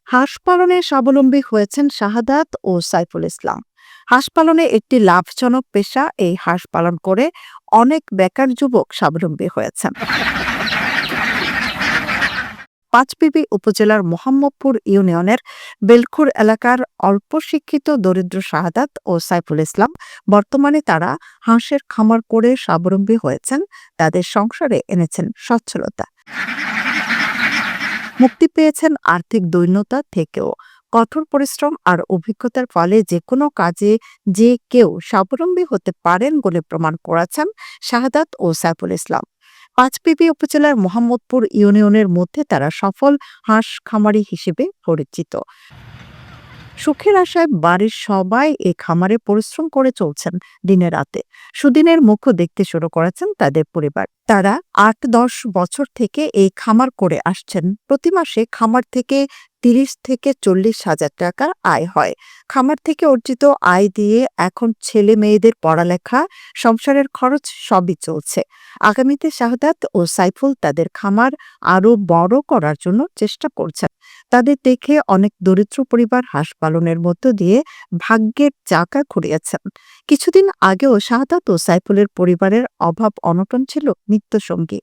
হাঁস পালনে স্বাবলম্বী হয়েছেন শাহাদাত ও সাইফুল ইসলাম। হাঁস পালনে একটি লাভজনক পেশা। এই হাঁস পালন করে অনেক বেকার যুবক স্বাবলম্বী হয়েছেন। পাঁচবিবি উপজেলার মোহাম্মদপুর ইউনিয়নের বেলখুর এলাকার অল্প শিক্ষিত দরিদ্র শাহাদাত ও সাইফুল ইসলাম বর্তমানে তারা হাঁসের খামার করে স্বাবলম্বী হয়েছেন। তাদের সংসারে এনেছেন সচ্ছলতা, মুক্তি পেয়েছেন আর্থিক দৈন্যতা থেকেও। কঠোর পরিশ্রম আর অভিজ্ঞতার ফলে যেকোনো কাজে যে কেউ স্বাবলম্বী হতে পারেন বলে প্রমাণ করেছেন শাহাদাত ও সাইফুল ইসলাম। পাঁচবিবি উপজেলার মোহাম্মদপুর ইউনিয়নের মধ্যে তারা সফল হাঁস খামারি হিসেবে পরিচিত। সুখের আশায় বাড়ির সবাই এই খামারে পরিশ্রম করে চলছেন দিনে রাতে। সুদিনের মুখ দেখতে শুরু করেছেন তাদের পরিবার। তারা ৮-১০ বছর থেকে এই খামার করে আসছেন। প্রতি মাসে খামার থেকে ৩০ থেকে ৪০ হাজার টাকা আয় হয়। খামার থেকে অর্জিত আয় দিয়ে এখন ছেলে মেয়েদের পড়ালেখা, সংসারের খরচ সবই চলছে। আগামীতে শাহাদাত ও সাইফুল তাদের খামার আরো বড় করার জন্য চেষ্টা করছেন। তাদের দেখে অনেক দরিদ্র পরিবার হাঁস পালনের মধ্য দিয়ে ভাগ্যের চাকা ঘুরিয়েছেন। কিছুদিন আগেও শাহাদাত ও সাইফুলের পরিবারের অভাব অনটন ছিল নিত্যসঙ্গী।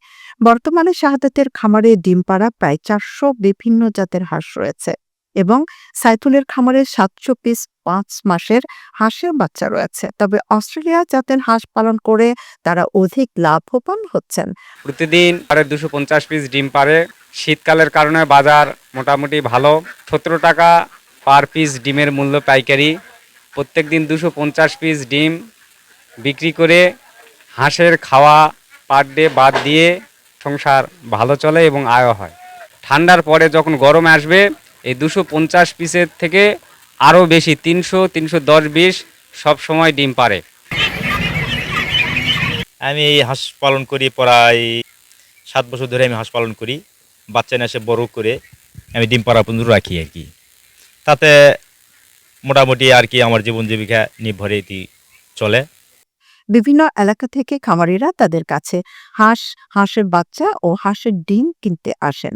বর্তমানে শাহাদাতের খামারে ডিম পাড়া প্রায় ৪০০ বিভিন্ন জাতের হাঁস রয়েছে এবং সাইফুলের খামারে ৭০০ পিস ৫ মাসের হাঁসের বাচ্চা রয়েছে। তবে অস্ট্রেলিয়া জাতের হাঁস পালন করে তারা অধিক লাভবান হচ্ছেন। প্রতিদিন 250 পিস ডিম পারে। শীতকালের কারণে বাজার মোটামুটি ভালো। ১৭ টাকা পার পিস ডিমের মূল্য পাইকারি। প্রত্যেক দিন 250 পিস ডিম বিক্রি করে হাঁসের খাওয়া পার ডে বাদ দিয়ে সংসার ভালো চলে এবং আয়ও হয়। ঠান্ডার পরে যখন গরম আসবে এই 250 পিসের থেকে আরও বেশি ৩০০, ৩১০, ২০ সব সময় ডিম পারে। আমি এই হাঁস পালন করি প্রায় ৭ বছর ধরে আমি হাঁস পালন করি। বাচ্চা নিয়ে এসে বড় করে আমি ডিম পাড়া পর্যন্ত রাখি আর কি। তাতে মোটামুটি আর কি আমার জীবন জীবিকা নির্ভরেই চলে। বিভিন্ন এলাকা থেকে খামারিরা তাদের কাছে হাঁস, হাঁসের বাচ্চা ও হাঁসের ডিম কিনতে আসেন।